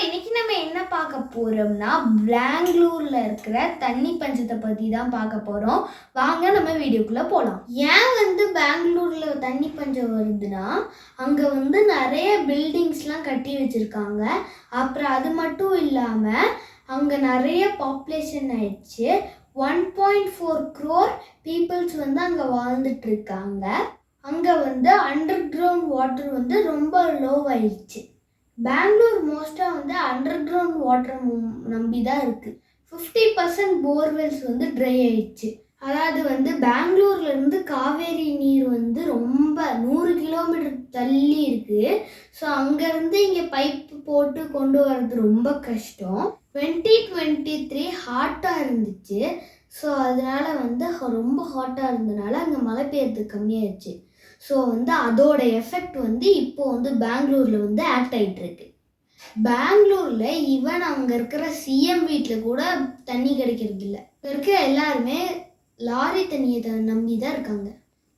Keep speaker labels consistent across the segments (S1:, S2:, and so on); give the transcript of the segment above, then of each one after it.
S1: இன்னைக்கு நம்ம என்ன பார்க்க போறோம்னா பெங்களூர்ல இருக்கிற தண்ணி பஞ்சத்தை பத்தி தான் பார்க்க போறோம். வாங்க நம்ம வீடியோக்குள்ள போலாம். ஏன் பெங்களூர்ல தண்ணி பஞ்சம் வருதுன்னா அங்க நிறைய பில்டிங்ஸ்லாம் கட்டி வச்சிருக்காங்க. அப்புறம் அது மட்டும் இல்லாம அங்க நிறைய பாப்புலேஷன் ஆயிடுச்சு. 1.4 crore பீப்புள்ஸ் அங்க வாழ்ந்துட்டு இருக்காங்க. அங்க அண்டர் கிரவுண்ட் வாட்டர் ரொம்ப லோ ஆயிடுச்சு. பெங்களூர் மோஸ்ட்டாக அண்டர் கிரவுண்ட் வாட்டர் நம்பி தான் இருக்குது. 50% போர்வெல்ஸ் ட்ரை ஆயிடுச்சு. அதாவது பெங்களூர்லேருந்து காவேரி நீர் ரொம்ப 100 கிலோமீட்டர் தள்ளி இருக்குது. ஸோ அங்கேருந்து இங்கே பைப்பு போட்டு கொண்டு வர்றது ரொம்ப கஷ்டம். 2023 ஹாட்டாக இருந்துச்சு. ஸோ அதனால் ரொம்ப ஹாட்டாக இருந்ததுனால அங்கே மழை பெய்யறது கம்மியாயிடுச்சு. ஸோ அதோட எஃபெக்ட் இப்போ பெங்களூரில் ஆக்ட் ஆகிட்டு இருக்கு. பெங்களூரில் ஈவன் அங்கே இருக்கிற சிஎம் வீட்டில் கூட தண்ணி கிடைக்கிறது இல்லை. இங்கே இருக்கிற எல்லாருமே லாரி தண்ணியை நம்பி தான் இருக்காங்க.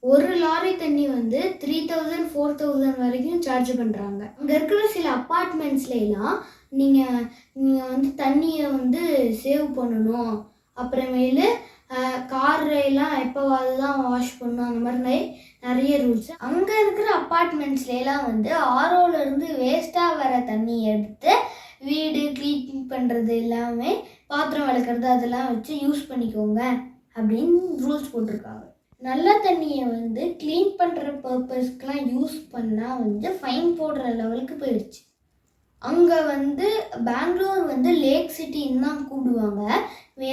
S1: ஒரு லாரி தண்ணி 3000 4000 வரைக்கும் சார்ஜ் பண்ணுறாங்க. அங்கே இருக்கிற சில அப்பார்ட்மெண்ட்ஸ்லாம் நீங்கள் தண்ணியை சேவ் பண்ணணும், அப்புறமேலு காரெல்லாம் எப்போவாது தான் வாஷ் பண்ணணும், அந்த மாதிரி நிறைய ரூல்ஸ். அங்கே இருக்கிற அப்பார்ட்மெண்ட்ஸ்லாம் ஆரோலேருந்து வேஸ்ட்டாக வர தண்ணி எடுத்து வீடு க்ளீன் பண்ணுறது எல்லாமே, பாத்திரம் விளக்குறது அதெல்லாம் வச்சு யூஸ் பண்ணிக்கோங்க அப்படின்னு ரூல்ஸ் போட்டிருக்காங்க. நல்ல தண்ணியை க்ளீன் பண்ணுற பர்பஸ்க்கெலாம் யூஸ் பண்ணால் ஃபைன் போடுற லெவலுக்கு போயிடுச்சு. அங்கே பெங்களூர் லேக் சிட்டின்னு தான் கூப்பிடுவாங்க.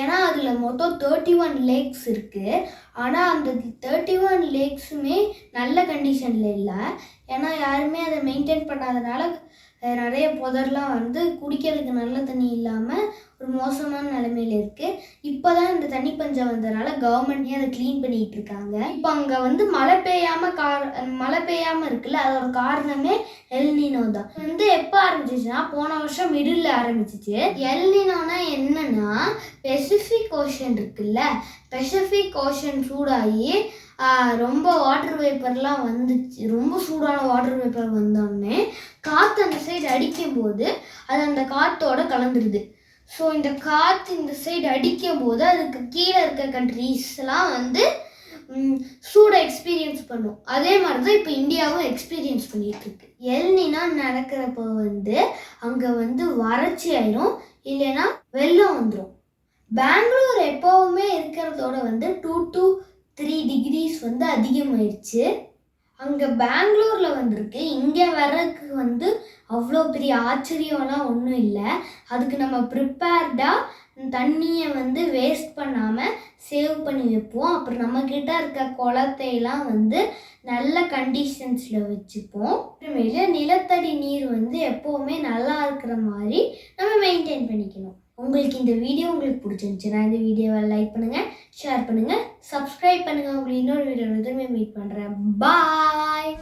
S1: ஏன்னா அதில் மொத்தம் 31 லேக்ஸ் இருக்குது. ஆனால் அந்த 31 லேக்ஸுமே நல்ல கண்டிஷனில் இல்லை. ஏன்னா யாருமே அதை மெயின்டைன் பண்ணாதனால நிறைய புதர்லாம் குடிக்கிறதுக்கு நல்ல தண்ணி இல்லாமல் ஒரு மோசமான நிலைமையில் இருக்குது. இப்போ தான் இந்த தண்ணி பஞ்சம் வந்ததுனால கவர்மெண்ட்டே அதை க்ளீன் பண்ணிகிட்டு இருக்காங்க. இப்போ அங்கே மழை பெய்யாமல் இருக்குல்ல, அதோட காரணமே எல்னினோ தான். எப்போ ஆரம்பிச்சிச்சுன்னா போன வருஷம் மிடில் ஆரம்பிச்சிச்சு. எல்னினோனா என்னன்னா, பெசிஃபிக் ஓஷன் இருக்குல்ல, பெசிஃபிக் ஓஷன் சூடாகி ரொம்ப வாட்டர் வேப்பர்லாம் வந்துச்சு. ரொம்ப சூடான வாட்டர் வேப்பர் வந்தோடனே காற்று அந்த சைடு அடிக்கும்போது அது அந்த காற்றோட கலந்துருது. ஸோ இந்த காற்று இந்த சைடு அடிக்கும் போது அதுக்கு கீழே இருக்க கண்ட்ரீஸ்லாம் சூடை எக்ஸ்பீரியன்ஸ் பண்ணும். அதே மாதிரி தான் இப்போ இந்தியாவும் எக்ஸ்பீரியன்ஸ் பண்ணிட்டு இருக்கு. எல்னினோ நடக்கிறப்போ அங்கே வறட்சி ஆயிரும், இல்லைன்னா வெள்ளம் வந்துடும். பெங்களூர் எப்போவுமே இருக்கிறதோட 2 to 3 degrees அதிகமாயிடுச்சு. அங்கே பெங்களூரில் இருக்கு. இங்கே வர்றதுக்கு அவ்வளோ பெரிய ஆச்சரியம்லாம் ஒன்றும் இல்லை. அதுக்கு நம்ம ப்ரிப்பேர்டாக தண்ணியை வேஸ்ட் பண்ணாமல் சேவ் பண்ணி வைப்போம். அப்புறம் நம்மக்கிட்ட இருக்க குளத்தையெல்லாம் நல்ல கண்டிஷன்ஸில் வச்சுப்போம். அப்புறமேல நிலத்தடி நீர் எப்போவுமே நல்லா இருக்கிற மாதிரி நம்ம மெயின்டைன் பண்ணிக்கணும். உங்களுக்கு இந்த வீடியோ பிடிச்சிருந்துச்சுன்னா இந்த வீடியோவை லைக் பண்ணுங்கள், ஷேர் பண்ணுங்கள், சப்ஸ்கிரைப் பண்ணுங்கள். உங்களுக்கு இன்னொரு வீடியோவில் மீட் பண்ணுறேன். பாய்.